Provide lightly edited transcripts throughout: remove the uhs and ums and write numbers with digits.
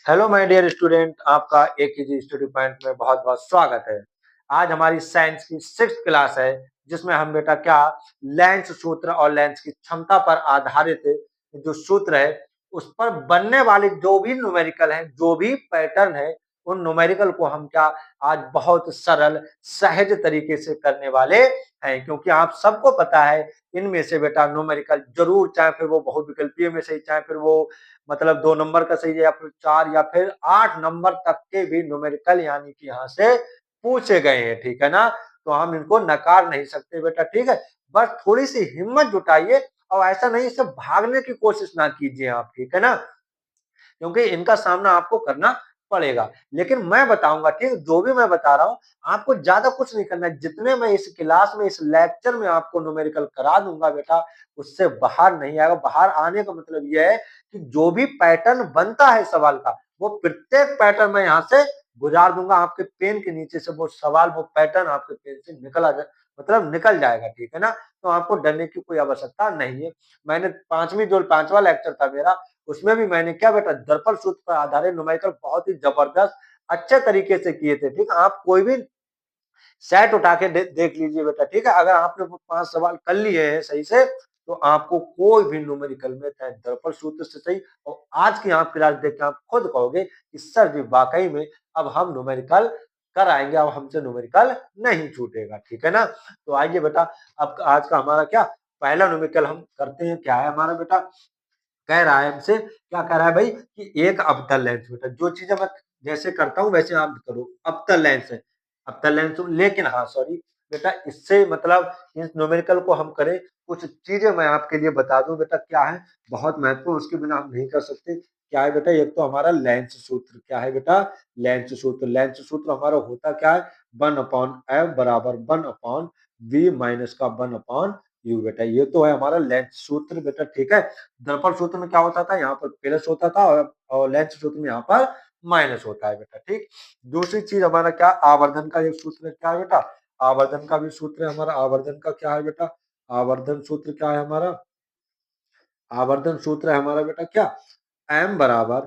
Hello my dear student, आपका AKG study point में बहुत बहुत स्वागत है। आज हमारी साइंस की 6th क्लास है, जिसमें हम बेटा क्या लेंस सूत्र और लेंस की क्षमता पर आधारित जो सूत्र है उस पर बनने वाले जो भी न्यूमेरिकल है, जो भी पैटर्न है, उन न्यूमेरिकल को हम क्या आज बहुत सरल सहज तरीके से करने वाले हैं। क्योंकि आप सबको पता है इनमें से बेटा न्यूमेरिकल जरूर, चाहे फिर वो बहुविकल्पीय में से, चाहे फिर वो मतलब 2 नंबर का सही है या फिर 4 या फिर 8 नंबर तक के भी न्यूमेरिकल यानी कि यहाँ से पूछे गए हैं, ठीक है ना। तो हम इनको नकार नहीं सकते बेटा, ठीक है। बस थोड़ी सी हिम्मत जुटाइए और ऐसा नहीं इससे भागने की कोशिश ना कीजिए आप, ठीक है ना, क्योंकि इनका सामना आपको करना पड़ेगा। लेकिन मैं बताऊंगा, ठीक, जो भी मैं बता रहा हूँ आपको ज्यादा कुछ नहीं करना है। जितने मैं इस क्लास में, इस लेक्चर में आपको न्यूमेरिकल करा दूंगा बेटा, उससे बाहर नहीं आएगा। बाहर आने का मतलब यह है कि जो भी पैटर्न बनता है सवाल का, वो प्रत्येक पैटर्न मैं यहाँ से गुजार दूंगा आपके पेन के नीचे से। वो सवाल, वो पैटर्न आपके पेन से निकल आ जाए, मतलब निकल जाएगा, ठीक है ना। तो आपको डरने की कोई आवश्यकता नहीं है। मैंने जो पांचवा लेक्चर था मेरा, उसमें भी मैंने क्या बेटा दर्पण सूत्र पर आधारित न्यूमेरिकल बहुत ही जबरदस्त अच्छे तरीके से किए थे, ठीक है। आप कोई भी सेट उठा के देख लीजिए बेटा, ठीक है। अगर आपने वो 5 सवाल कर लिए हैं सही से, तो आपको कोई भी न्यूमेरिकल में, चाहे दर्पण सूत्र से सही, और आज की आप क्लास देख के आप खुद कहोगे कि सर जी वाकई में अब हम न्यूमेरिकल कर आएंगे, अब हमसे न्यूमेरिकल नहीं छूटेगा, ठीक है ना। तो आइए बेटा, अब आज का हमारा क्या पहला न्यूमेरिकल हम करते हैं। क्या है हमारा बेटा, कह रहा है हमसे, क्या कह रहा है भाई कि एक अवतल लेंस, बेटा जो चीजें मैं जैसे करता हूँ वैसे आप करो। अवतल लेंस है, अवतल लेंस, लेकिन हाँ सॉरी बेटा, इससे मतलब इस न्यूमेरिकल को हम करें, कुछ चीजें मैं आपके लिए बता दूं बेटा क्या है, बहुत महत्वपूर्ण, उसके बिना हम नहीं कर सकते। क्या है बेटा, एक तो हमारा लेंस सूत्र। क्या है बेटा, लेंस सूत्र। लेंस सूत्र हमारा होता क्या है, 1/f बराबर 1/v माइनस का 1/u बेटा। ये तो है हमारा लेंस सूत्र बेटा, ठीक है। दर्पण सूत्र में क्या होता था, यहाँ पर प्लस होता था, और लेंस सूत्र में यहाँ पर माइनस होता है बेटा, ठीक। दूसरी चीज हमारा क्या, आवर्धन का एक सूत्र क्या है बेटा, आवर्धन का भी सूत्र है हमारा। आवर्धन का क्या है बेटा, आवर्धन सूत्र क्या है हमारा, आवर्धन सूत्र है हमारा बेटा क्या, एम बराबर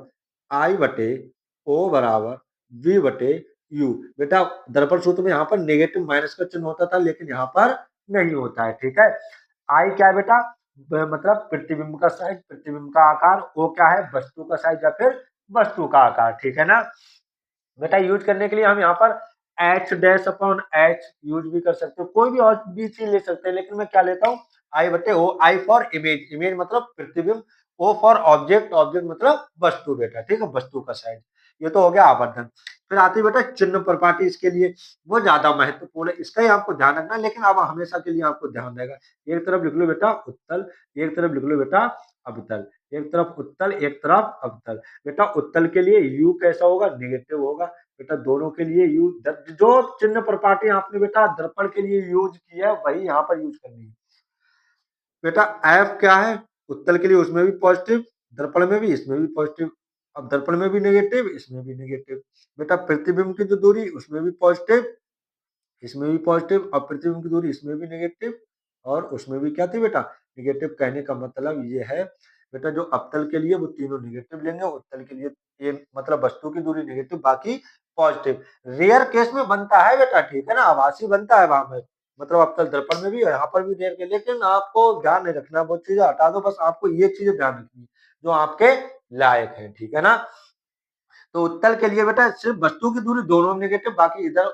आई बटे ओ बराबर वी बटे यू। बेटा दर्पण सूत्र में यहाँ पर नेगेटिव माइनस का चिन्ह होता था, लेकिन यहाँ पर नहीं होता है, ठीक है। आई क्या है बेटा, मतलब प्रतिबिंब का साइज, प्रतिबिंब का आकार। ओ क्या है, वस्तु का साइज या फिर वस्तु का आकार, ठीक है ना। बेटा यूज करने के लिए हम यहाँ पर H dash upon H use भी कर सकते हो, कोई भी और भी चीज ले सकते हैं, लेकिन मैं क्या लेता हूँ, आई बटे ओ। आई फॉर इमेज, इमेज मतलब प्रतिबिंब। ओ फॉर ऑब्जेक्ट, ऑब्जेक्ट मतलब वस्तु बेटा, ठीक है, वस्तु का साइज। ये तो हो गया आवर्धन। फिर आती है बेटा चिन्ह प्रपाटी, इसके लिए वो ज्यादा महत्वपूर्ण है, इसका ही आपको ध्यान रखना है, लेकिन अब हमेशा के लिए आपको ध्यान रहेगा। एक तरफ लिख लो बेटा उत्तल, एक तरफ लिख लो बेटा अवतल। एक तरफ उत्तल, एक तरफ अवतल। बेटा उत्तल के लिए यू कैसा होगा, निगेटिव होगा बेटा, दोनों के लिए यू। जो चिन्ह प्रपाटी आपने बेटा दर्पण के लिए यूज किया है वही यहाँ पर यूज करनी है बेटा। एफ क्या है उत्तल के लिए, उसमें भी पॉजिटिव, दर्पण में भी, इसमें भी पॉजिटिव। अब दर्पण में भी नेगेटिव, इसमें भी नेगेटिव। बेटा प्रतिबिंब की जो दूरी उसमें भी पॉजिटिव, इसमें भी पॉजिटिव। और प्रतिबिंब की दूरी इसमें भी नेगेटिव, और उसमें भी क्या थी बेटा निगेटिव। कहने का मतलब ये है बेटा, जो अवतल के लिए वो तीनों निगेटिव लेंगे, उत्तल के लिए ये मतलब वस्तु की दूरी नेगेटिव, बाकी पॉजिटिव। रेयर केस में बनता है बेटा, ठीक है ना, आभासी बनता है वहां में, मतलब अवतल दर्पण में भी और यहाँ पर भी रेयर के, लेकिन आपको ध्यान नहीं रखना, वो चीजें हटा दो, बस आपको ये चीजें ध्यान रखनी जो आपके लायक है, ठीक है ना। तो उत्तल के लिए बेटा सिर्फ वस्तु की दूरी दोनों में नेगेटिव, बाकी इधर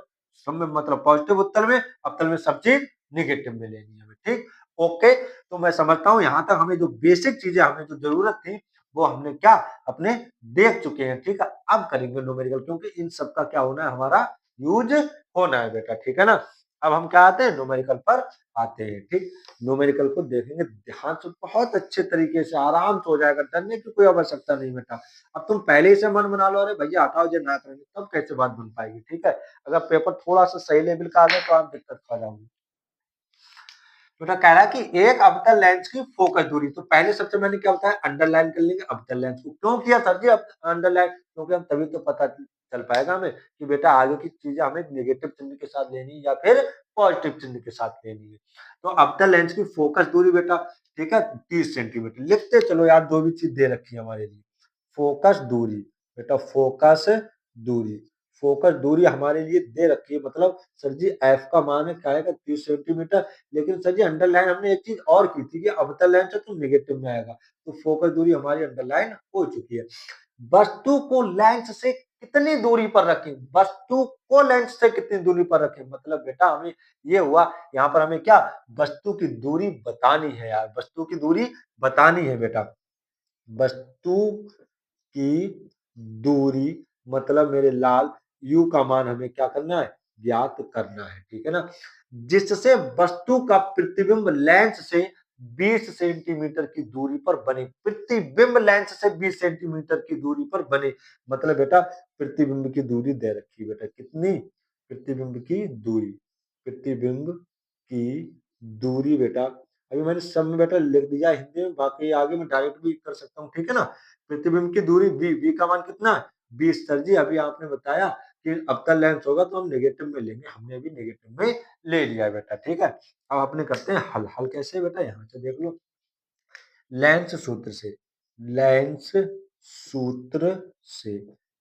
सब में मतलब पॉजिटिव उत्तल में, अवतल में सब चीज निगेटिव में लेनी है, ठीक। ओके, तो मैं समझता हूँ यहाँ तक हमें जो बेसिक चीजें हमें जो जरूरत थी वो हमने क्या अपने देख चुके हैं, ठीक है। अब करेंगे न्यूमेरिकल, क्योंकि इन सब का क्या होना है, हमारा यूज होना है बेटा, ठीक है ना। अब हम क्या आते हैं, न्यूमेरिकल पर आते हैं, ठीक। न्यूमेरिकल को देखेंगे ध्यान से, बहुत अच्छे तरीके से, आराम से हो जाएगा, डरने की कोई आवश्यकता नहीं बेटा। अब तुम पहले ही से मन बना लो, अरे भैया हटाओ जो ना करेंगे, तब कैसे बात बन पाएगी, ठीक है। अगर पेपर थोड़ा सा सही लेवल का आ जाए तो आप दिक्कत खा जाओगे। बेटा कह रहा है कि एक अवतल लेंस की फोकस दूरी, तो पहले सबसे मैंने क्या बताया, अंडरलाइन कर लेंगे अवतल लेंस को। क्यों किया सर जी अंडरलाइन, क्योंकि हम तभी तो पता चल पाएगा हमें कि बेटा आगे की चीजें हमें नेगेटिव चिन्ह के साथ लेनी है या फिर पॉजिटिव चिन्ह के साथ लेनी है। तो अवतल लेंस की फोकस दूरी बेटा, ठीक है, 30 सेंटीमीटर। लिखते चलो यार, जो भी चीज दे रखी है हमारे लिए, फोकस दूरी बेटा फोकस दूरी, फोकस दूरी हमारे लिए दे रखी है, मतलब सर जी एफ का मान है क्या आएगा 30 सेंटीमीटर। लेकिन सर जी अंडरलाइन हमने एक चीज और की थी कि अवतल लेंस है तो नेगेटिव में आएगा, तो फोकस दूरी हमारी अंडरलाइन हो चुकी है। वस्तु को लेंस से कितनी दूरी पर रखें, वस्तु को लेंस से कितनी दूरी पर रखें, मतलब बेटा हमें ये हुआ, यहाँ पर हमें क्या वस्तु की दूरी बतानी है यार, वस्तु की दूरी बतानी है बेटा। वस्तु की दूरी मतलब मेरे लाल u का मान हमें क्या करना है, ज्ञात करना है, ठीक है ना। जिससे वस्तु का प्रतिबिंब लेंस से 20 सेंटीमीटर की दूरी पर बने, प्रतिबिंब लेंस से 20 सेंटीमीटर की दूरी पर बने, मतलब बेटा प्रतिबिंब की दूरी दे रखी है बेटा, कितनी, प्रतिबिंब की दूरी, प्रतिबिंब की दूरी बेटा, अभी मैंने सब में बेटा लिख दिया हिंदी में, बाकी आगे मैं डायरेक्ट भी कर सकता हूँ, ठीक है ना। प्रतिबिंब की दूरी v का मान कितना है 20। सर जी अभी आपने बताया कि अवतल लेंस होगा तो हम नेगेटिव में लेंगे, हमने भी नेगेटिव में ले लिया बेटा, ठीक है। अब अपने करते हैं हल, हल कैसे बेटा, यहाँ से देख लो, लेंस सूत्र से, लेंस सूत्र से,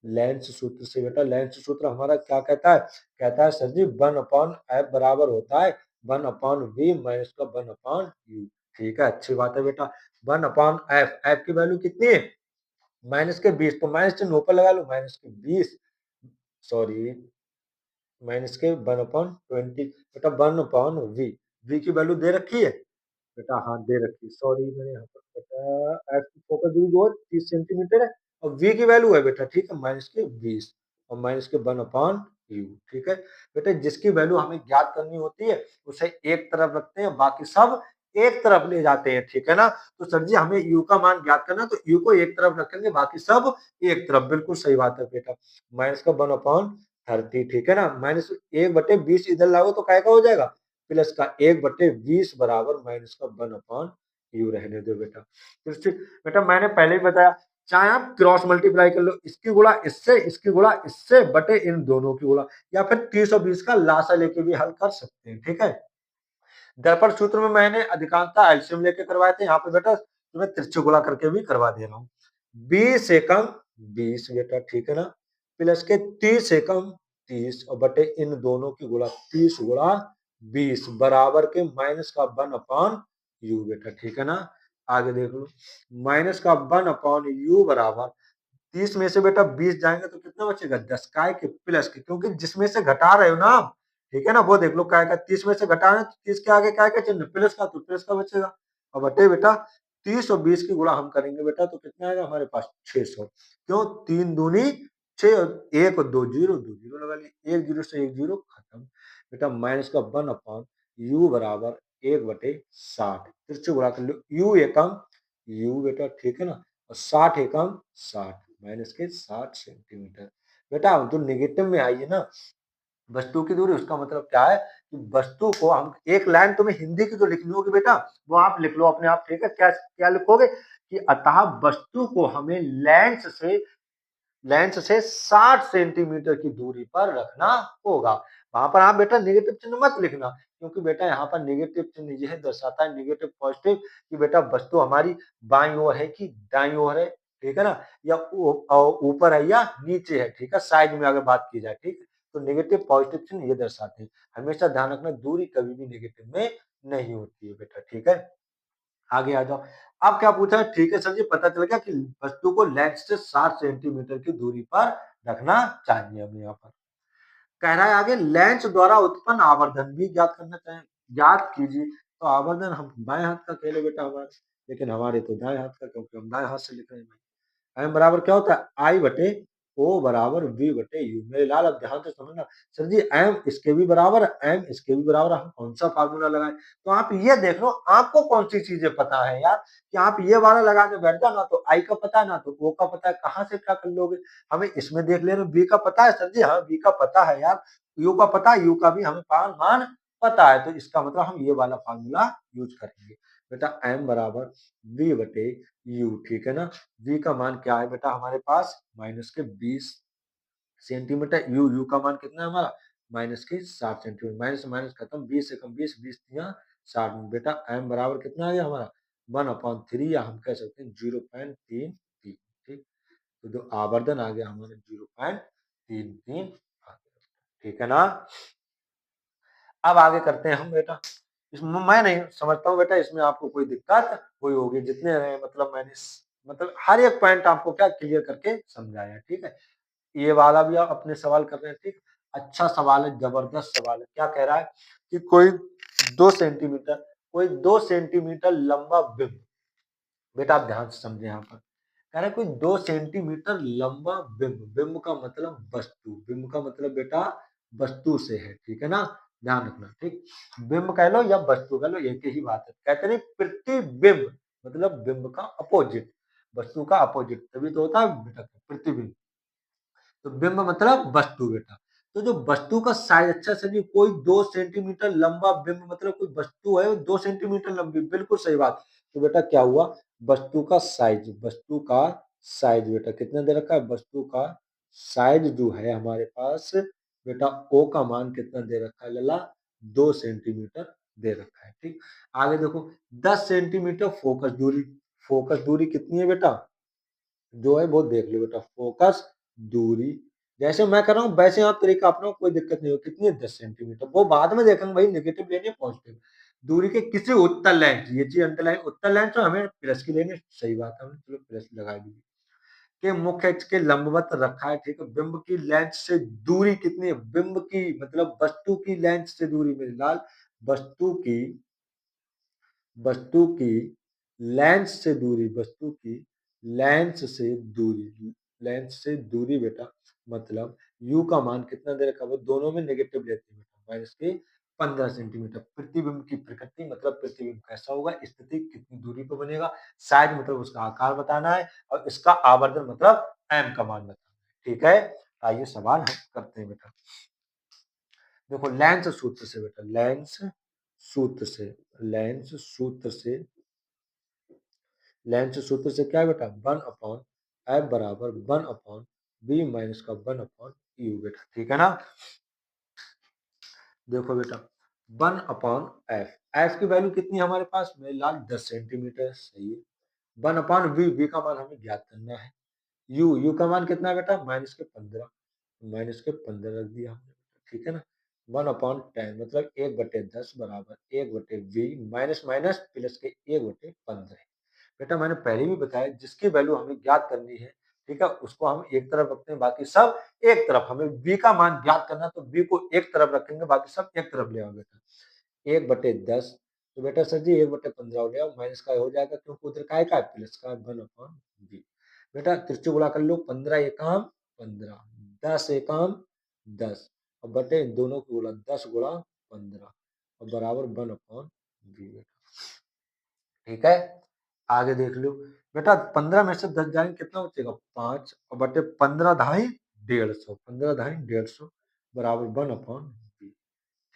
लेंस सूत्र से बेटा, लेंस सूत्र हमारा क्या कहता है, कहता है सर जी 1/f बराबर होता है 1/v माइनस का 1/u, ठीक है, अच्छी बात है बेटा। 1/f, f की वैल्यू कितनी है -20, तो माइनस चिन्ह ऊपर लगा लो, -20, सॉरी माइनस के 1/20, बेटा 1/v, v की वैल्यू दे रखी है बेटा, हाँ दे रखी, सॉरी मैंने यहाँ पर बेटा एफ की फोकस दूरी जो है 30 सेंटीमीटर है, और वी की वैल्यू है बेटा, ठीक है, -20 और -1/u, ठीक है। बेटा जिसकी वैल्यू हमें ज्ञात करनी होती है उसे एक तरफ रखते हैं, बाकी सब एक तरफ ले जाते हैं, ठीक है ना। तो सर जी हमें u का मान ज्ञात करना, तो u को एक तरफ रखेंगे, बाकी सब एक तरफ, बिल्कुल सही बात है बेटा, माइनस का 1/30, ठीक है ना, -1/20 इधर लागो तो काय का हो जाएगा, प्लस का 1/20 बराबर माइनस का 1/u रहने दो बेटा। फिर से बेटा मैंने पहले ही बताया, चाहे आप क्रॉस मल्टीप्लाई कर लो, इसकी गुणा इससे, इसकी गुणा इससे बटे इन दोनों की गुणा, या फिर 30 और 20 का लासा लेके भी हल कर सकते हैं, ठीक है। दर्पण सूत्र में मैंने अधिकांशतः एलसीएम लेके करवाए थे, यहाँ पे बेटा तुम्हें तिरछे गुणा करके भी करवा दे रहा हूँ। 20 एकम 20 बेटा, ठीक है ना, प्लस के 30 एकम 30 और बटे इन दोनों की गुणा 30 गुणा 20 बराबर के माइनस का 1/u बेटा, ठीक है ना। आगे देख लो, माइनस का 1/u बराबर 30 में से बेटा 20 जाएंगे तो कितना बचेगा 10, काय के प्लस के, क्योंकि जिसमें से घटा रहे हो ना आप, ठीक है ना, वो देख लो काय का, 30 में से घटा रहे हो तो 30 के आगे काय का चिन्ह प्लस का, तो प्लस का बचेगा, और बटे बेटा 30 और 20 की गुणा हम करेंगे बेटा, तो कितना आएगा हमारे पास 600, क्यों 3 दूनी 6 और 1 और 2 जीरो, 2 जीरो लगा लिए, 1 जीरो से 1 जीरो खत्म बेटा, माइनस का 1/u बराबर 1/60, फिर से गुणा कर लो, u एकम u बेटा, ठीक है ना, और 60 एकम 60 माइनस के 60 सेंटीमीटर, बेटा हम तो नेगेटिव में आइए ना, वस्तु की दूरी, उसका मतलब क्या है कि वस्तु को हम, एक लाइन तुम्हें हिंदी की जो लिखनी होगी बेटा वो आप लिख लो अपने आप, ठीक है, क्या क्या लिखोगे कि अतः वस्तु को हमें लेंस से 60 सेंटीमीटर की दूरी पर रखना होगा। वहां पर आप बेटा नेगेटिव चिन्ह मत लिखना, क्योंकि बेटा यहाँ पर नेगेटिव चिन्ह यह दर्शाता है, नेगेटिव पॉजिटिव, कि बेटा वस्तु हमारी बाईं ओर है कि दाईं ओर है, ठीक है ना, या ऊपर है या नीचे है, ठीक है, साइड में अगर बात की जाए, ठीक है, तो नेगेटिव पॉजिटिव चिन्ह ये दर्शाते हैं। हमेशा ध्यान रखना दूरी कभी भी नेगेटिव में नहीं होती है बेटा, ठीक है। आगे आ जाओ, अब क्या पूछा है, ठीक है सर जी पता चल गया कि वस्तु को लेंस से 60 सेंटीमीटर की दूरी पर रखना चाहिए, हमें यहाँ पर कह रहा है आगे, लेंस द्वारा उत्पन्न आवर्धन भी ज्ञात करना चाहिए, ज्ञात कीजिए, तो आवर्धन हम बाएं हाथ का खेले बेटा हमारे, लेकिन हमारे तो दाएं हाथ का, क्योंकि हम दाएं हाथ से लिख रहे हैं। एम बराबर क्या होता है आई बटे ओ बराबर वी बटे यू, मेरे लाल अब ध्यान से समझना, सर जी एम इसके भी बराबर है, एम इसके भी बराबर है, हम कौन सा फार्मूला लगाएं, तो आप ये देख लो आपको कौन सी चीजें पता है यार, कि आप ये वाला लगा के बैठ जाओ, ना तो आई का पता है ना तो ओ का पता है, कहाँ से क्या कर लोगे, हमें इसमें देख लेना, बी का पता है सर जी, हाँ बी का पता है यार, यू का पता है, यू का भी हमें मान पता है, तो इसका मतलब हम ये वाला फार्मूला यूज करेंगे बेटा, एम बराबर वी बटे यू, ठीक है ना। v का मान क्या है बेटा हमारे पास माइनस के 20 सेंटीमीटर, यू का मान कितना है हमारा माइनस के 60 सेंटीमीटर, माइनस से माइनस खत्म, 20 से कम 20, 20 दिया 60 में बेटा, m बराबर कितना आ गया हमारा 1/3, या हम कह सकते हैं 0.33, ठीक। तो जो आवर्धन आ गया हमारे 0.33 आ गया। ठीक है ना। अब आगे करते हैं हम बेटा। इसमें मैं नहीं समझता हूँ बेटा इसमें आपको कोई दिक्कत हुई होगी, जितने रहे मतलब मैंने मतलब हर एक पॉइंट आपको क्या क्लियर करके समझाया। ठीक है, ये वाला भी आप अपने सवाल कर रहे हैं। ठीक, अच्छा सवाल है, जबरदस्त सवाल है। क्या कह रहा है कि कोई 2 सेंटीमीटर लंबा बिंब, बेटा आप ध्यान से समझे यहाँ पर। कह रहा है कोई 2 सेंटीमीटर लंबा बिंब, बिंब का मतलब वस्तु, बिंब का मतलब बेटा वस्तु से है। ठीक है ना, ध्यान रखना। ठीक, बिंब कह लो या वस्तु कह लो, एक ही बात है। कहते नहीं प्रतिबिंब मतलब बिंब का अपोजिट, वस्तु का अपोजिट, तभी तो होता है बेटा प्रतिबिंब। तो बिंब मतलब वस्तु बेटा। तो जो वस्तु का साइज, अच्छा समझिए, कोई 2 सेंटीमीटर लंबा बिंब मतलब कोई वस्तु है 2 सेंटीमीटर लंबी, बिल्कुल सही बात। तो बेटा क्या हुआ, वस्तु का साइज, वस्तु का साइज बेटा कितना दे रखा है, वस्तु का साइज जो है हमारे पास बेटा, ओ का मान कितना दे रखा है लला, 2 सेंटीमीटर दे रखा है। ठीक, आगे देखो 10 सेंटीमीटर फोकस दूरी, फोकस दूरी कितनी है बेटा, जो है वो देख लो बेटा, फोकस दूरी। जैसे मैं कर रहा हूँ वैसे आप तरीका अपनाओ, कोई दिक्कत नहीं हो। कितनी है, 10 सेंटीमीटर, वो बाद में देखेंगे भाई, नेगेटिव लेनी है पॉजिटिव। दूरी के किसी उत्तल लेंस, ये चीज अंडरलाइन, उत्तल लेंस तो हमें प्लस की लेनी है, सही बात है, हमने चलो प्लस लगा दी। के मुख्य अक्ष के लंबवत रखा है। ठीक है, बिंब की लेंस से दूरी कितनी है, बिंब की मतलब वस्तु की लेंस से दूरी, मेरे लाल, वस्तु की वस्तु की लेंस से दूरी, वस्तु की लेंस से दूरी, लेंस से दूरी बेटा, मतलब u का मान कितना दे रखा है, वो दोनों में नेगेटिव लेते हैं बेटा, माइनस के 15 सेंटीमीटर। प्रतिबिंब की प्रकृति मतलब प्रतिबिंब कैसा होगा, स्थिति कितनी दूरी पर बनेगा, साइज मतलब उसका आकार बताना है, और इसका आवर्धन मतलब m का मान बताना है। ठीक है, आइए सवाल हम करते हैं बेटा। देखो लेंस सूत्र से बेटा, लेंस सूत्र से, लेंस सूत्र से, लेंस सूत्र से क्या है बेटा, 1/f बराबर 1/b माइनस का 1/u बेटा। ठीक है ना, देखो बेटा 1/f, f की वैल्यू कितनी है हमारे पास, मेरे लाल 10 सेंटीमीटर, सही है। 1/v, v का मान हमें ज्ञात करना है। u का मान कितना है बेटा, -15, -15 रख दिया हमने। ठीक है ना, 1/10 मतलब 1/10 बराबर 1/v माइनस माइनस प्लस के 1/15। बेटा मैंने पहले भी बताया, जिसकी वैल्यू हमें ज्ञात करनी है, ठीक है, उसको हम एक तरफ रखते हैं, बाकी सब एक तरफ। हमें v का मान ज्ञात करना है, तो v को एक तरफ रखेंगे, बाकी सब एक तरफ ले आओ बेटा। 1/10, तो बेटा सर जी 1/15 हो गया, माइनस का हो जाएगा क्योंकि उधर का है प्लस का 1/v। बेटा त्रिज्य गुणा कर लो, 15 एकम 15, 10 एकम 10, और बटे दोनों को गुणा, 10 गुणा 15 और बराबर 1/v बेटा। ठीक है, आगे देख लो बेटा, 15 में से 10 जाएंगे कितना बचेगा, 5, और बटे 15 ढाई 150, 15 ढाई 150 बराबर 1/v।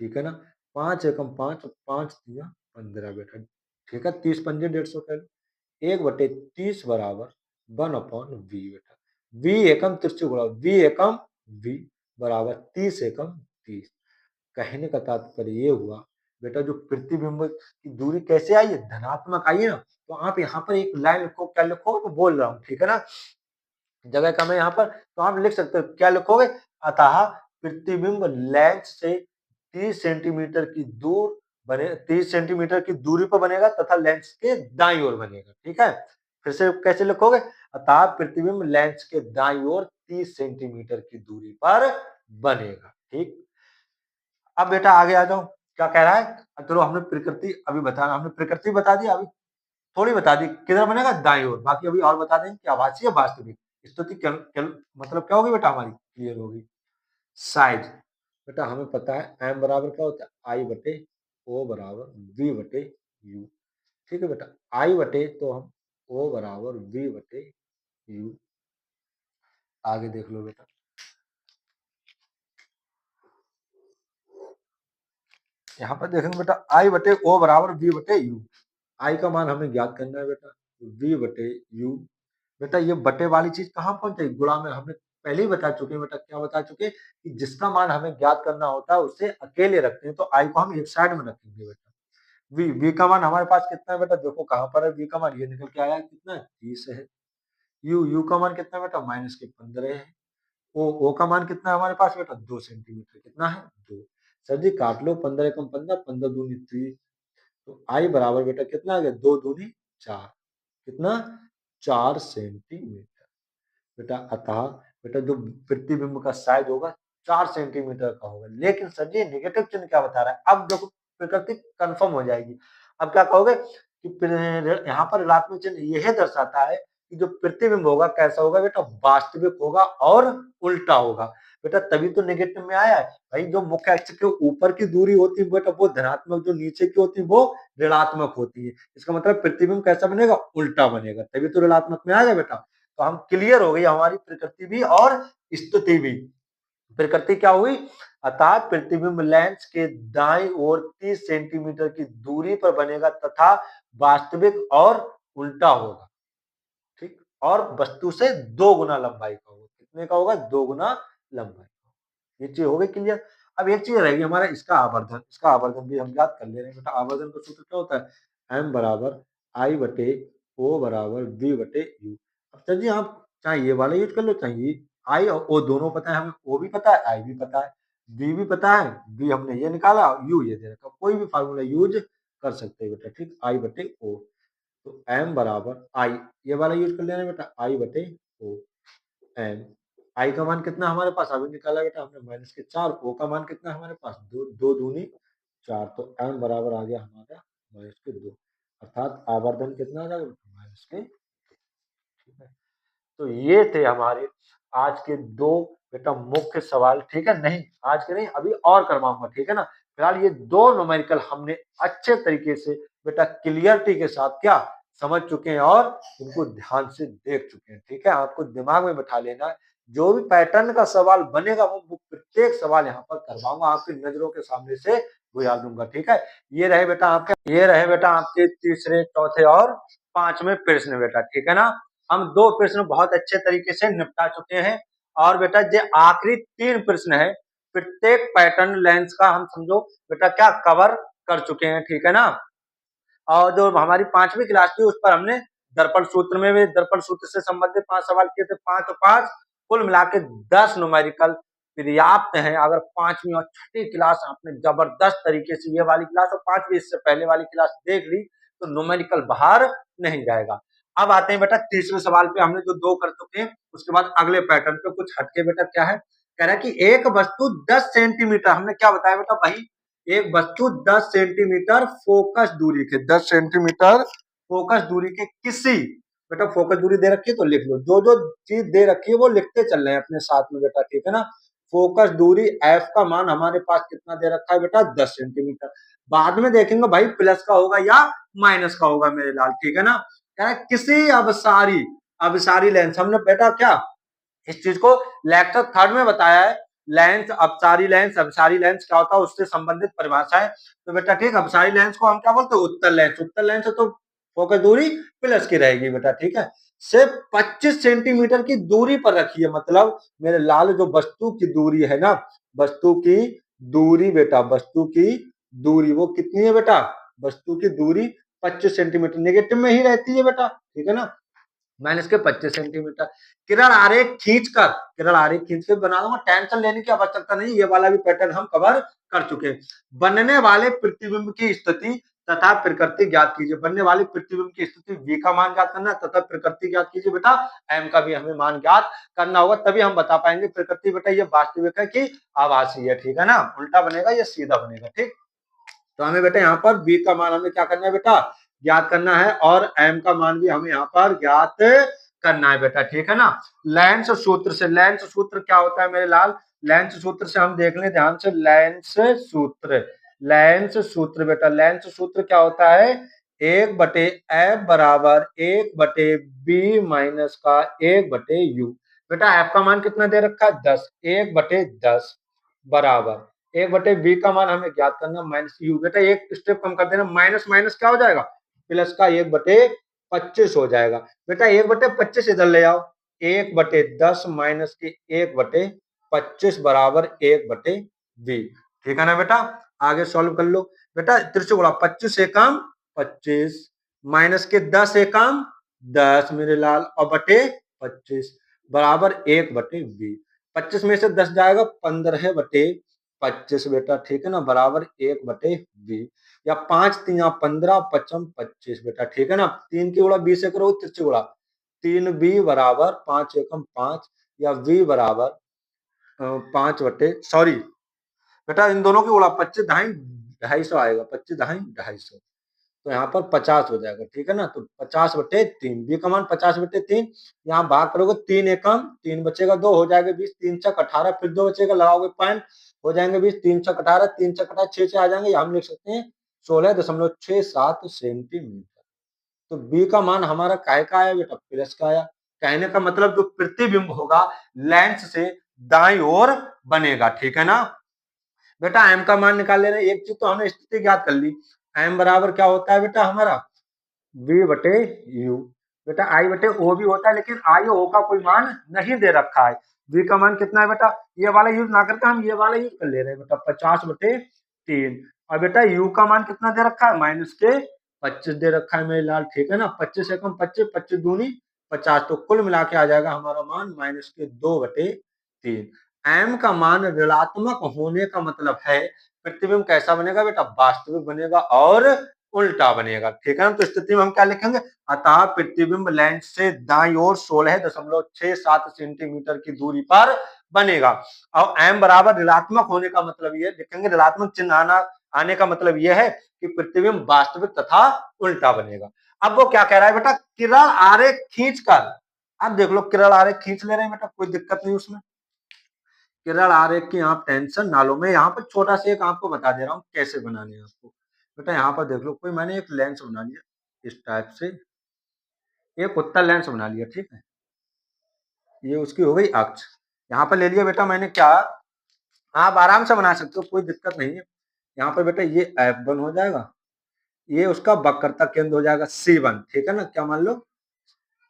ठीक है ना, 5 एकम 5 और 5 दिया 15 बेटा। ठीक है, 30 पंजे 150 कह लो, 1/30 बराबर 1/v बेटा। v एकम तिरछे गुणा, v एकम v बराबर 30 एकम 30। कहने का तात्पर्य ये हुआ बेटा, जो प्रतिबिंब की दूरी कैसे आई है, धनात्मक आई है ना, तो आप यहाँ पर एक लाइन लिखो, क्या लिखो, तो बोल रहा हूँ। ठीक है ना, जगह कम है यहाँ पर, तो आप लिख सकते हो, क्या लिखोगे, अतः प्रतिबिंब लेंस से 30 सेंटीमीटर की दूर बने, 30 सेंटीमीटर की दूरी पर बनेगा तथा लेंस के दाईं ओर बनेगा। ठीक है, फिर से कैसे लिखोगे, अतः प्रतिबिंब लेंस के दाईं ओर 30 सेंटीमीटर की दूरी पर बनेगा। ठीक, अब बेटा आगे आ जाओ, क्या कह रहा है, चलो हमने प्रकृति अभी बताया, हमने प्रकृति बता दी, अभी थोड़ी बता दी किधर बनेगा, दाईं ओर, बाकी अभी और बता देंगे कि आभासी या वास्तविक स्थिति मतलब क्या होगी बेटा, हमारी क्लियर होगी। साइज, बेटा हमें पता है m बराबर क्या होता है, I बटे O बराबर V बटे U। ठीक है बेटा, I बटे तो हम O बराबर V बटे U। आगे देख लो बेटा, यहाँ पर देखेंगे बेटा, I बटे O बराबर V बटे U। I का मान हमें ज्ञात करना है बेटा, V बटे U। बेटा ये बटे वाली चीज कहाँ पहुंच जाएगी, गुणा में, हमने पहले ही बता चुके हैं बेटा, क्या बता चुके हैं कि जिसका मान हमें ज्ञात करना होता है उसे अकेले रखते हैं, तो आई को हम एक साइड में रखेंगे बेटा। वी का मान हमारे पास कितना है बेटा, देखो कहाँ पर है वी का मान, ये निकल के आया कितना है, 30 है। यू का मान कितना है बेटा माइनस के 15 है। ओ का मान कितना है हमारे पास बेटा 2 सेंटीमीटर, कितना है 2। सर जी काट लो, 15 एकम 15, 15 दूनी 30, तो आई बराबर बेटा कितना आ गया 2 दूनी 4, कितना 4 सेंटीमीटर। बेटा अतः बेटा जो प्रतिबिंब का साइज होगा 4 सेंटीमीटर का होगा। लेकिन सर जी नेगेटिव चिन्ह क्या बता रहा है, अब देखो प्रकृति कंफर्म हो जाएगी। अब क्या कहोगे कि यहाँ पर ऋणात्मक चिन्ह यह दर्शाता है कि जो प्रतिबिंब होगा कैसा होगा बेटा, वास्तविक होगा और उल्टा होगा। बेटा तभी तो नेगेटिव में आया है भाई, जो मुख्य अक्ष के ऊपर की दूरी होती है बेटा वो धनात्मक, जो नीचे की होती है वो ऋणात्मक होती है। इसका मतलब प्रतिबिंब कैसा बनेगा, उल्टा बनेगा, तभी तो ऋणात्मक में आएगा बेटा। तो हम क्लियर हो गई हमारी प्रकृति भी और स्तुति भी। प्रकृति क्या हुई, अतः प्रतिबिंब लेंस के दाईं ओर 30 सेंटीमीटर की दूरी पर बनेगा तथा वास्तविक और उल्टा होगा, ठीक, और वस्तु से 2 गुना लंबाई का होगा। कितने का होगा, 2 गुना लंबाई का। ये चीज हो गई क्लियर। अब एक चीज रहेगी हमारा इसका आवर्धन, इसका आवर्धन भी हम याद कर ले रहे हैं बेटा। आवर्धन का सूत्र क्या होता है, m बराबर आई बटे ओ बराबर v बटे यू। अब सर जी आप चाहे ये वाला यूज कर लो, चाहे ये आई और ओ दोनों पता है हमें, ओ भी पता है आई भी पता है, v भी पता है, v हमने ये निकाला, यू ये दे रखा, कोई भी फार्मूला यूज कर सकते हैं बेटा, ठीक, आई बटे ओ। तो m बराबर आई, ये वाला यूज कर लेना बेटा, आई बटे ओ एम। आई का मान कितना हमारे पास अभी निकाला बेटा हमने माइनस के 4, ओ का मान कितना हमारे पास 2, 2 दूनी 4, तो m बराबर आ गया हमारा माइनस के 2, अर्थात आवर्धन कितना आ जाएगा माइनस के। ठीक है, तो ये थे हमारे आज के 2 बेटा मुख्य सवाल, ठीक है। नहीं आज के नहीं, अभी और करवाऊंगा, ठीक है ना। फिलहाल ये 2 न्यूमेरिकल हमने अच्छे तरीके से बेटा क्लियरिटी के साथ क्या समझ चुके हैं और इनको ध्यान से देख चुके हैं, ठीक है। आपको दिमाग में बैठा लेना है, जो भी पैटर्न का सवाल बनेगा वो प्रत्येक सवाल यहाँ पर करवाऊंगा, आपकी नजरों के सामने से बुझा दूंगा, ठीक है। ये रहे बेटा आपके तीसरे, चौथे और पांचवें प्रश्न बेटा, ठीक है ना। हम 2 प्रश्न बहुत अच्छे तरीके से निपटा चुके हैं और बेटा जो आखिरी 3 प्रश्न है प्रत्येक पैटर्न लेंस का हम समझो बेटा क्या कवर कर चुके हैं, ठीक है ना। और जो हमारी 5वीं क्लास थी उस पर हमने दर्पण सूत्र में भी दर्पण सूत्र से संबंधित 5 सवाल किए थे, 5 और 5 कुल मिला के 10 न्यूमेरिकल पर्याप्त है। अगर 5वीं और 6ठी क्लास आपने जबरदस्त तरीके से ये वाली क्लास और 5वीं इससे पहले वाली क्लास देख ली तो न्यूमेरिकल बाहर नहीं जाएगा। अब आते हैं बेटा तीसरे सवाल पे, हमने जो 2 कर चुके हैं उसके बाद अगले पैटर्न पे कुछ हटके बेटा क्या है, कह रहा है कि एक वस्तु 10 सेंटीमीटर, हमने क्या बताया बेटा भाई, एक वस्तु 10 सेंटीमीटर फोकस दूरी के, 10 सेंटीमीटर फोकस दूरी के किसी, बेटा फोकस दूरी दे रखी है तो लिख लो, जो जो चीज दे रखी है वो लिखते चल रहे हैं अपने साथ में बेटा, ठीक है ना। फोकस दूरी एफ का मान हमारे पास कितना दे रखा है बेटा 10 सेंटीमीटर, बाद में देखेंगे भाई प्लस का होगा या माइनस का होगा मेरे लाल, ठीक है ना। क्या है किसी अवसारी अवसारी लेंस, हमने बेटा क्या इस चीज को लेक्चर 3rd में बताया है। लेंस अवसारी लेंस क्या होता है उससे संबंधित परिभाषा है। तो बेटा ठीक, अवसारी लेंस को हम क्या बोलते हैं, उत्तल लेंस। उत्तल लेंस तो फोकस दूरी प्लस की रहेगी बेटा, ठीक है। सिर्फ 25 सेंटीमीटर की दूरी पर रखिए, मतलब मेरे लाल जो वस्तु की दूरी है ना, वस्तु की दूरी बेटा, वस्तु की दूरी वो कितनी है बेटा, वस्तु की दूरी 25 सेंटीमीटर नेगेटिव में ही रहती है बेटा, ठीक है ना, माइनस के 25 सेंटीमीटर। किरण आरेख खींच के बना दूंगा, टेंशन लेने की आवश्यकता नहीं, ये वाला भी पैटर्न हम कवर कर चुके हैं। बनने वाले प्रतिबिंब की स्थिति तथा प्रकृति ज्ञात कीजिए, बनने वाले प्रतिबिंब की स्थिति v का मान ज्ञात करना तथा प्रकृति ज्ञात कीजिए बेटा, m का भी हमें मान ज्ञात करना होगा, तभी हम बता पाएंगे प्रकृति बेटा ये वास्तविक है कि आभासी है, ठीक है ना, उल्टा बनेगा या सीधा बनेगा, ठीक। तो हमें बेटा यहाँ पर v का मान हमें क्या करना है बेटा, ज्ञात करना है, और m का मान भी हमें यहाँ पर ज्ञात करना है बेटा, ठीक है ना। लेंस सूत्र से, लेंस सूत्र क्या होता है मेरे लाल, लेंस सूत्र से हम देख लें ध्यान से, लेंस सूत्र बेटा, लेंस सूत्र क्या होता है, 1/f बराबर 1/b माइनस का 1/u। बेटा f का मान कितना दे रखा है 10, 1/10 बराबर 1/b का मान हमें ज्ञात करना माइनस u। बेटा एक स्टेप कम कर देना, माइनस माइनस क्या हो जाएगा प्लस का 1/25 हो जाएगा। बेटा 1/25 इधर ले आओ, 1/10 माइनस के 1/25 बराबर 1/b, ठीक है ना बेटा। आगे सॉल्व कर लो बेटा, तिरछे गुणा 25 एकम 25 माइनस के 10 एकम 10 मेरे लाल और बटे 25 बराबर 1/20। 25 में से 10 जाएगा 15/25 बेटा, ठीक है ना, बराबर 1/20। या 5 3 15 55 25 बेटा, ठीक है ना। 3 की गुणा 20 से करो, 3 गुणा 3b बराबर 5 एकम 5 या v बराबर 5 बेटा इन दोनों की गुणा 25 ढाई 250 आएगा, 25 ढाई 250, तो यहाँ पर 50 हो जाएगा, ठीक है ना। तो 50/3 बी का मान 50/3, यहाँ भाग करोगे 3 एकम 3 बचेगा 2 हो जाएगा 20, 3 छक 18, फिर 2 बचेगा लगाओगे पॉइंट हो जाएंगे 20, 3 छक 18, 3 छक 18 6 आ जाएंगे, हम लिख सकते हैं 16.67 सेंटीमीटर। तो बी का मान हमारा काय का आया बेटा, प्लस का आया। कहने का मतलब जो प्रतिबिंब होगा लेंस से दाई ओर बनेगा, ठीक है ना। बेटा एम का मान निकाल लेना, एक चीज तो हमने स्थिति ज्ञात कर ली, एम बराबर क्या होता है बेटा हमारा v/u। बेटा I/o भी होता है, लेकिन I और O का कोई मान नहीं दे रखा है। v का मान कितना है बेटा, ये वाला यूज ना करके हम ये वाला यूज कर ले रहे हैं बेटा, 50/3। और बेटा u का मान कितना दे रखा है, -25 दे रखा है मेरे लाल, ठीक है ना। 25 एकम 25, 25 दूनी 50, तो कुल मिला के आ जाएगा हमारा मान -2/3। m का मान ऋणात्मक होने का मतलब है प्रतिबिंब कैसा बनेगा बेटा, वास्तविक बनेगा और उल्टा बनेगा, ठीक है ना। तो स्थिति में हम क्या लिखेंगे, अतः प्रतिबिंब लेंस से दाईं ओर 16.67 सेंटीमीटर की दूरी पर बनेगा। और m बराबर ऋणात्मक होने का मतलब ये लिखेंगे, ऋणात्मक चिन्ह आने का मतलब यह है कि प्रतिबिंब वास्तविक तथा उल्टा बनेगा। अब वो क्या कह रहा है बेटा, किरण आरेख खींचकर, अब देख लो किरण आरेख खींच ले रहे हैं बेटा, कोई दिक्कत नहीं उसमें। किरण आरेख की आप टेंशन ना लो, मैं यहाँ पर छोटा सा एक आपको बता दे रहा हूँ कैसे बनाने हैं आपको। बेटा यहाँ पर देख लो, कोई मैंने एक लेंस बना लिया इस टाइप से, एक उत्तल लेंस बना लिया, ठीक है। ये उसकी हो गई अक्ष, यहाँ पर ले लिया बेटा मैंने क्या, आप आराम से बना सकते हो, कोई दिक्कत नहीं है। यहाँ पर बेटा ये F1 हो जाएगा, ये उसका वक्रता केंद्र हो जाएगा C1, ठीक है ना। क्या मान लो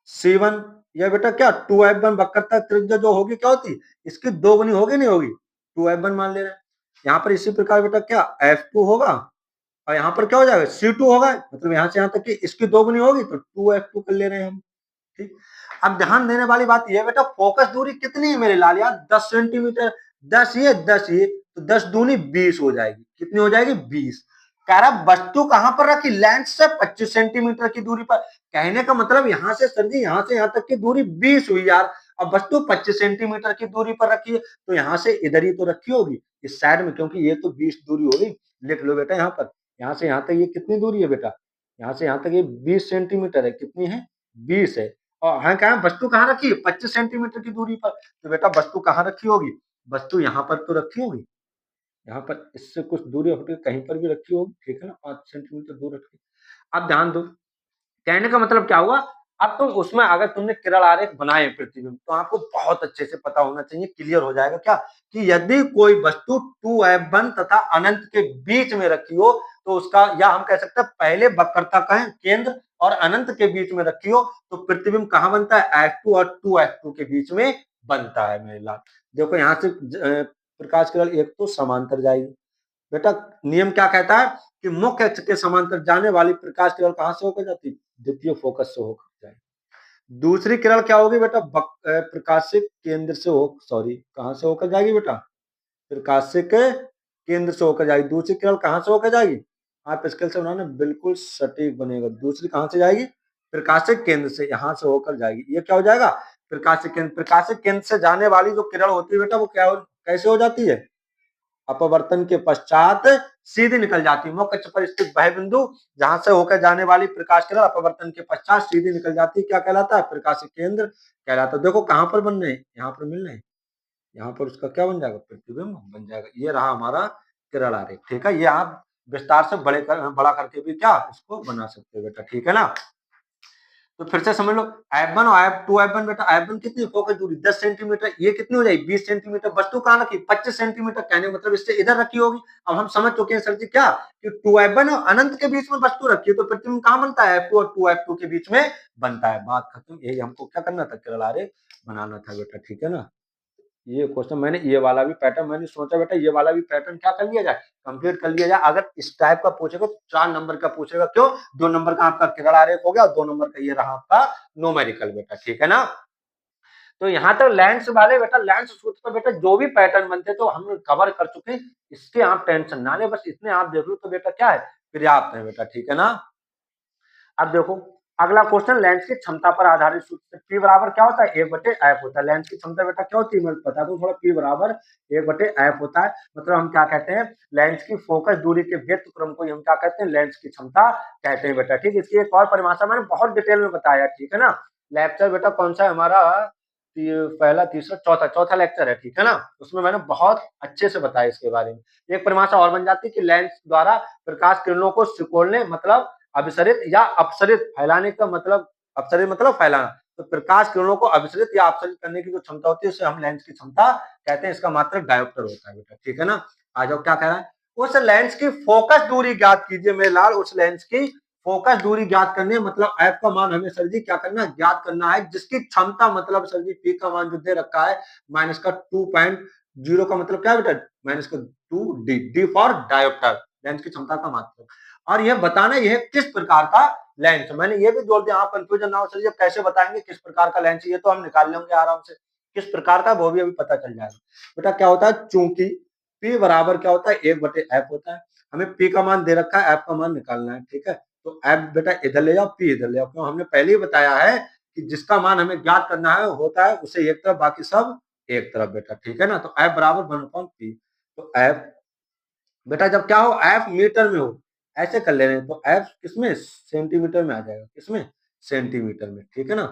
C1, या बेटा क्या 2F1 वक्रता त्रिज्या जो होगी क्या होती, इसकी 2 गुनी होगी नहीं होगी, 2F1 मान ले रहे हैं। यहाँ पर इसी प्रकार बेटा क्या F2 होगा, और यहाँ पर क्या हो जाएगा C2 होगा, मतलब यहाँ से यहाँ तक कि इसकी 2 गुनी होगी, तो 2F2 कर ले रहे हैं हम, ठीक। अब ध्यान देने वाली बात यह बेटा, फोकस दूरी कितनी है मेरे लाल यार, 10 सेंटीमीटर, 10 ये, तो 10 दूनी 20 हो जाएगी, कितनी हो जाएगी 20। कह रहा वस्तु कहां पर रखी, लेंस से 25 सेंटीमीटर की दूरी पर। कहने का मतलब यहां से सर जी यहाँ से यहाँ तक की दूरी 20 हुई यार। अब वस्तु 25 सेंटीमीटर की दूरी पर रखी है, तो यहाँ से इधर ही तो रखी होगी इस साइड में, क्योंकि ये तो 20 दूरी होगी। लिख लो बेटा यहाँ पर, यहाँ से यहाँ तक ये कितनी दूरी है बेटा, यहाँ से यहाँ तक ये 20 सेंटीमीटर है, कितनी है 20 है। और हाँ कहा वस्तु कहाँ रखी है, 25 सेंटीमीटर की दूरी पर। तो बेटा वस्तु कहाँ रखी होगी, वस्तु यहाँ पर तो रखी होगी, यहाँ पर इससे कुछ दूरी हट के कहीं पर भी रखी होगी, ठीक है ना, 5 सेंटीमीटर दूर रखी। अब ध्यान दो, कहने का मतलब क्या हुआ, अब तुम उसमें अगर तुमने किरण आरेख बनाए प्रतिबिंब, तो आपको बहुत अच्छे से पता होना चाहिए, क्लियर हो जाएगा क्या, कि यदि कोई वस्तु 2F1 तथा अनंत के बीच में रखी हो, तो उसका, या हम कह सकते हैं पहले वक्रता का केंद्र और अनंत के बीच में रखी हो, तो प्रतिबिंब कहां बनता है, F2 और 2F2 के बीच में बनता है मेरे लाल। देखो यहाँ से प्रकाश किरण एक तो समांतर जाएगी बेटा, नियम क्या कहता है कि मुख्य अक्ष के समांतर जाने वाली प्रकाश किरण कहां से होकर जाती है, द्वितीय फोकस से होकर जाए। दूसरी किरण क्या होगी बेटा, प्रकाशिक केंद्र से हो, सॉरी कहां से होकर जाएगी बेटा, प्रकाशिक केंद्र से होकर जाएगी। दूसरी किरण कहां से होकर जाएगी, आप स्केल से बनाना बिल्कुल सटीक बनेगा। दूसरी कहां से जाएगी, प्रकाशिक केंद्र से, यहां से होकर जाएगी। ये क्या हो जाएगा, प्रकाशिक केंद्र। प्रकाशिक केंद्र से जाने वाली जो किरण होती है बेटा, वो क्या कैसे हो जाती है, अपवर्तन के पश्चात सीधी निकल जाती है। मुख्य अक्ष पर स्थित वह बिंदु जहां से होकर जाने वाली प्रकाश किरण अपवर्तन के पश्चात सीधी निकल जाती है, क्या कहलाता है, प्रकाशिक केंद्र कहलाता है। देखो कहां पर बन रहे हैं, यहाँ पर मिल रहे हैं, यहाँ पर उसका क्या बन जाएगा, प्रतिबिंब बन जाएगा। ये रहा हमारा किरण आरेख, ठीक है। ये आप विस्तार से बड़ा करके भी क्या इसको बना सकते हो बेटा, ठीक है ना। तो फिर से समझ लो, F1 और F2F1 बेटा, F1 कितनी फोकस दूरी 10 सेंटीमीटर, ये कितनी हो जाएगी 20 सेंटीमीटर। वस्तु कहां रखी, 25 सेंटीमीटर, कहने मतलब इससे इधर रखी होगी। अब हम समझ चुके हैं सर जी क्या, कि 2F1 और अनंत के बीच में वस्तु रखी है, तो प्रतिबिंब कहां बनता है, F2 और 2F2 के बीच में बनता है। बात खत्म, यही हमको क्या करना था, किरण आरेख बनाना था बेटा, ठीक है ना। ये क्वेश्चन मैंने ये वाला भी पैटर्न, मैंने सोचा बेटा ये वाला भी पैटर्न क्या कर लिया जाए, कंप्लीट कर लिया जाए। अगर इस टाइप का पूछेगा तो 4 नंबर का पूछेगा, क्यों, 2 नंबर का आपका किरण आरेख हो गया और 2 नंबर का ये रहा आपका न्यूमेरिकल बेटा, ठीक है ना। तो यहाँ तक लेंस वाले बेटा, लेंस सूत्र पर बेटा जो भी पैटर्न बनते तो हम कवर कर चुके हैं, इसके आप टेंशन ना ले, बस इतने आप देख लो तो बेटा क्या है, पर्याप्त है बेटा, ठीक है ना। अब देखो अगला क्वेश्चन, लेंस की क्षमता पर आधारित सूत्र। पी बराबर क्या होता है, 1/f होता है। लेंस की क्षमता बेटा क्या होती है, मैं बता दूं थोड़ा, पी बराबर 1/f होता है। मतलब हम क्या कहते हैं, लेंस की फोकस दूरी के व्यस्तक्रम को हम क्या कहते हैं, लेंस की क्षमता कहते हैं बेटा, ठीक है। इसकी एक और परिभाषा मैंने बहुत डिटेल में बताया, ठीक है ना। लेक्चर बेटा कौन सा है हमारा, पहला, तीसरा, चौथा, चौथा लेक्चर है, ठीक है ना। उसमें मैंने बहुत अच्छे से बताया इसके बारे में। एक परिभाषा और बन जाती है कि लेंस द्वारा प्रकाश किरणों को सिकोड़ने, मतलब अभिसरित या अपसरित, फैलाने का मतलब, अपसरित मतलब फैलाना, तो प्रकाश किरणों को अभिसरित या अपसरित करने की जो क्षमता होती है उसे हम लेंस की क्षमता कहते हैं। इसका मात्रक डायोप्टर होता है बेटा, ठीक है ना। आ जाओ क्या कह रहा है, उस लेंस की फोकस दूरी ज्ञात कीजिए मेरे लाल। उस लेंस की फोकस दूरी ज्ञात करने, मतलब एफ का मान हमें सर जी क्या करना है, ज्ञात करना है, जिसकी क्षमता, मतलब सर जी पी का मान जो दे रखा है माइनस का 2.0 का मतलब क्या बेटा, माइनस का 2d, D for dioptre, lens की क्षमता का मात्रक। और यह बताना यह किस प्रकार का लेंस, मैंने ये भी जोड़ दिया, आप कंफ्यूजन ना हो सर, कैसे बताएंगे किस प्रकार का लेंस, ये तो हम निकाल लेंगे आराम से, किस प्रकार का वो भी अभी पता चल जाएगा बेटा। क्या होता है, चूंकि P बराबर क्या होता है, 1/f होता है, हमें P का मान दे रखा है, F का मान निकालना है, ठीक है। तो F बेटा इधर ले जाओ, P इधर ले जाओ, क्यों, हमने पहले ही बताया है कि जिसका मान हमें ज्ञात करना है होता है उसे एक तरफ, बाकी सब एक तरफ बेटा, ठीक है ना। तो F बराबर 1/P, तो F बेटा जब क्या हो, F मीटर में हो, ऐसे कर ले रहे हैं, तो F किसमें, सेंटीमीटर में आ जाएगा, किसमें, सेंटीमीटर में, ठीक है ना।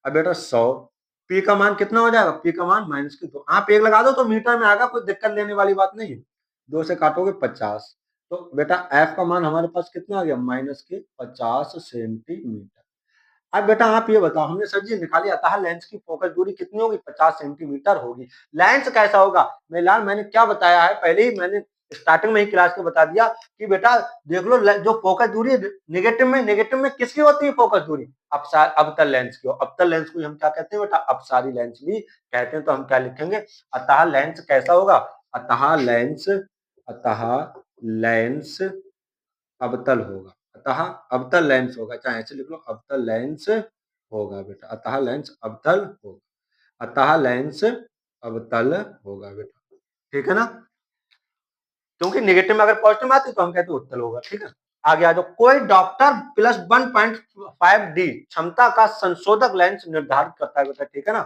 अब बेटा 100, P का मान कितना हो जाएगा, P का मान -2, आप एक लगा दो तो मीटर में आएगा, कोई दिक्कत लेने वाली बात नहीं है। 2 से काटोगे 50, तो बेटा F का मान हमारे पास कितना आ गया, -50 सेंटीमीटर। अब बेटा आप ये बताओ, हमने सर जी निकाली, अतः लेंस की फोकस दूरी कितनी होगी, 50 सेंटीमीटर होगी। लेंस कैसा होगा, मेलान मैंने क्या बताया है, पहले ही मैंने स्टार्टिंग में ही क्लास में बता दिया कि बेटा देख लो, जो फोकस दूरी नेगेटिव में किसकी होती है फोकस दूरी, अवतल लेंस की। अवतल लेंस को हम क्या कहते हैं बेटा, अपसारी लेंस भी कहते हैं। तो हम क्या लिखेंगे, अतः लेंस कैसा होगा, अतः लेंस अवतल होगा, अतः अवतल लेंस होगा, चाहे ऐसे लिख लो, अवतल लेंस होगा बेटा, अतः लेंस अवतल होगा, अतः लेंस अवतल होगा बेटा, ठीक है ना। क्योंकि नेगेटिव में अगर पॉजिटिव आती तो हम कहते हैं उत्तल होगा, ठीक है। आगे आ जाओ, कोई डॉक्टर प्लस 1.5D क्षमता का संशोधक लेंस निर्धारित करता है बेटा, ठीक है ना।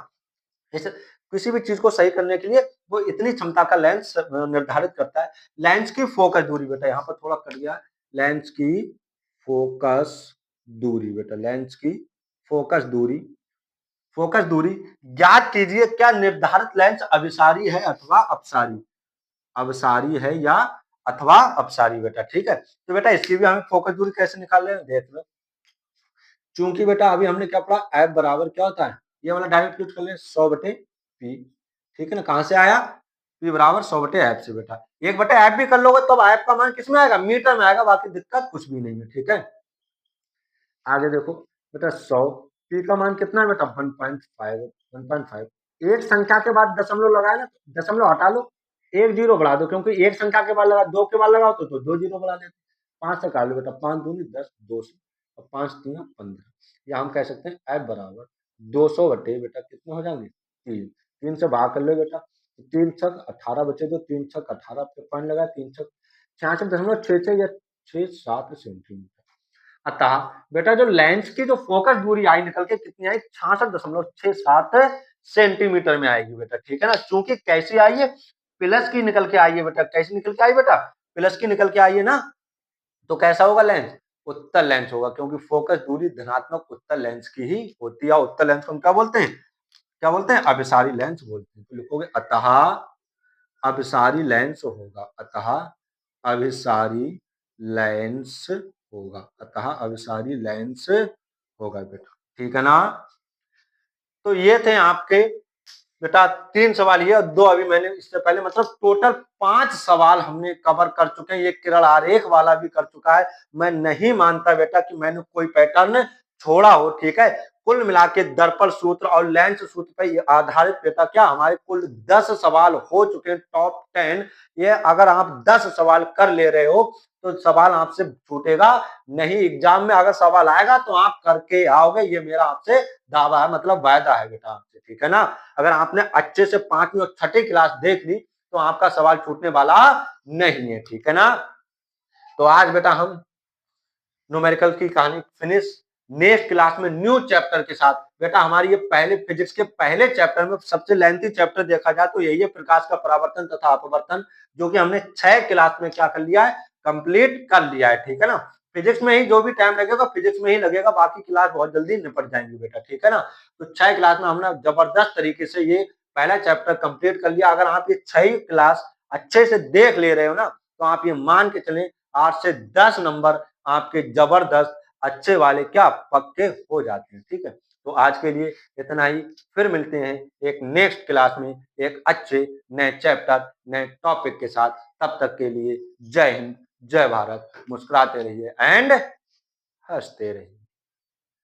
जैसे किसी भी चीज को सही करने के लिए वो इतनी क्षमता का लेंस निर्धारित करता है। लेंस की फोकस दूरी बेटा, यहाँ पर थोड़ा कट गया, लेंस की फोकस दूरी बेटा, लेंस की फोकस दूरी ज्ञात कीजिए, क्या निर्धारित लेंस अभिसारी है अथवा अपसारी, अवसारी है या अथवा अपसारी बेटा, ठीक है। तो बेटा इसकी भी हमें फोकस दूरी कैसे निकाल रहे हैं, देख लो। चूंकि बेटा अभी हमने क्या पढ़ा, एफ बराबर क्या होता है, ये वाला डायरेक्ट यूज कर ले, 100/P, ठीक है ना। कहां से आया, P बराबर 100/f से बेटा, 1/f भी कर लोगे तो f का मान किसमें आएगा, मीटर में आएगा, बाकी दिक्कत कुछ भी नहीं है, ठीक है। आगे देखो बेटा 100, P का मान कितना है बेटा, 1.5, एक संख्या के बाद दशमलव लगाए ना, दशमलव हटा लो, एक जीरो बढ़ा दो, क्योंकि एक संख्या के बाद लगा, दो के बाद लगाओ तो 2 जीरो बढ़ा देते। 5 से काट लो बेटा, 5 दूनी 10, 200, और 5 3 15, या हम कह सकते हैं F बराबर 200 बटे बेटा कितने हो जाएंगे, 3, 3 से भाग कर लो बेटा, 3 छक 18 बचे, तो 3 छक 18 पे पॉइंट लगा, 3 छक 66.66 या 67 सेंटीमीटर। अतः बेटा जो लेंस की जो फोकस दूरी आई निकल के कितनी आई, 66.67 सेंटीमीटर में आएगी बेटा, ठीक है ना। चूंकि कैसी आई है, प्लस की निकल के आई है बेटा, कैसी निकल के आई बेटा, प्लस की निकल के आई है ना। तो कैसा होगा लेंस, उत्तल लेंस होगा, क्योंकि फोकस दूरी धनात्मक उत्तल लेंस की ही होती है। उत्तल लेंस को हम क्या बोलते हैं, क्या बोलते हैं, अभिसारी लेंस बोलते हैं। तो लिखोगे अतः अभिसारी लेंस होगा, अतः अभिसारी लेंस होगा, अतः अभिसारी लेंस होगा बेटा, ठीक है ना। तो ये थे आपके बेटा 3 सवाल, ये और 2 अभी मैंने इससे पहले, मतलब टोटल 5 सवाल हमने कवर कर चुके हैं। ये किरण आरेख वाला भी कर चुका है। मैं नहीं मानता बेटा कि मैंने कोई पैटर्न छोड़ा हो, ठीक है। कुल मिला के दर्पण सूत्र और लेंस सूत्र पर आधारित बेटा क्या हमारे कुल 10 सवाल हो चुके हैं, टॉप 10। ये अगर आप 10 सवाल कर ले रहे हो तो सवाल आपसे छूटेगा नहीं। एग्जाम में अगर सवाल आएगा तो आप करके आओगे, ये मेरा आपसे दावा है, मतलब वायदा है बेटा आपसे, ठीक है ना। अगर आपने अच्छे से 5वीं और 6ठी क्लास देख ली तो आपका सवाल छूटने वाला नहीं है, ठीक है ना। तो आज बेटा हम न्यूमेरिकल की कहानी फिनिश। नेक्स्ट क्लास में न्यू चैप्टर के साथ बेटा, हमारी ये पहले फिजिक्स के पहले चैप्टर में सबसे लेंथी चैप्टर देखा जाए तो यही है, प्रकाश का परावर्तन तथा अपवर्तन, जो कि हमने 6 क्लास में क्या कर लिया है, कंप्लीट कर लिया है, ठीक है ना। फिजिक्स में ही जो भी टाइम लगेगा फिजिक्स में ही लगेगा, बाकी क्लास बहुत जल्दी निपट जाएंगी बेटा, ठीक है ना। तो 6 क्लास में हमने जबरदस्त तरीके से ये पहला चैप्टर कंप्लीट कर लिया। अगर आप ये 6 क्लास अच्छे से देख ले रहे हो ना, तो आप ये मान के चलें 8 से 10 नंबर आपके जबरदस्त अच्छे वाले क्या पक्के हो जाते हैं, ठीक है। तो आज के लिए इतना ही, फिर मिलते हैं एक नेक्स्ट क्लास में एक अच्छे नए चैप्टर नए टॉपिक के साथ। तब तक के लिए जय हिंद, जय भारत, मुस्कुराते रहिए एंड हंसते रहिए।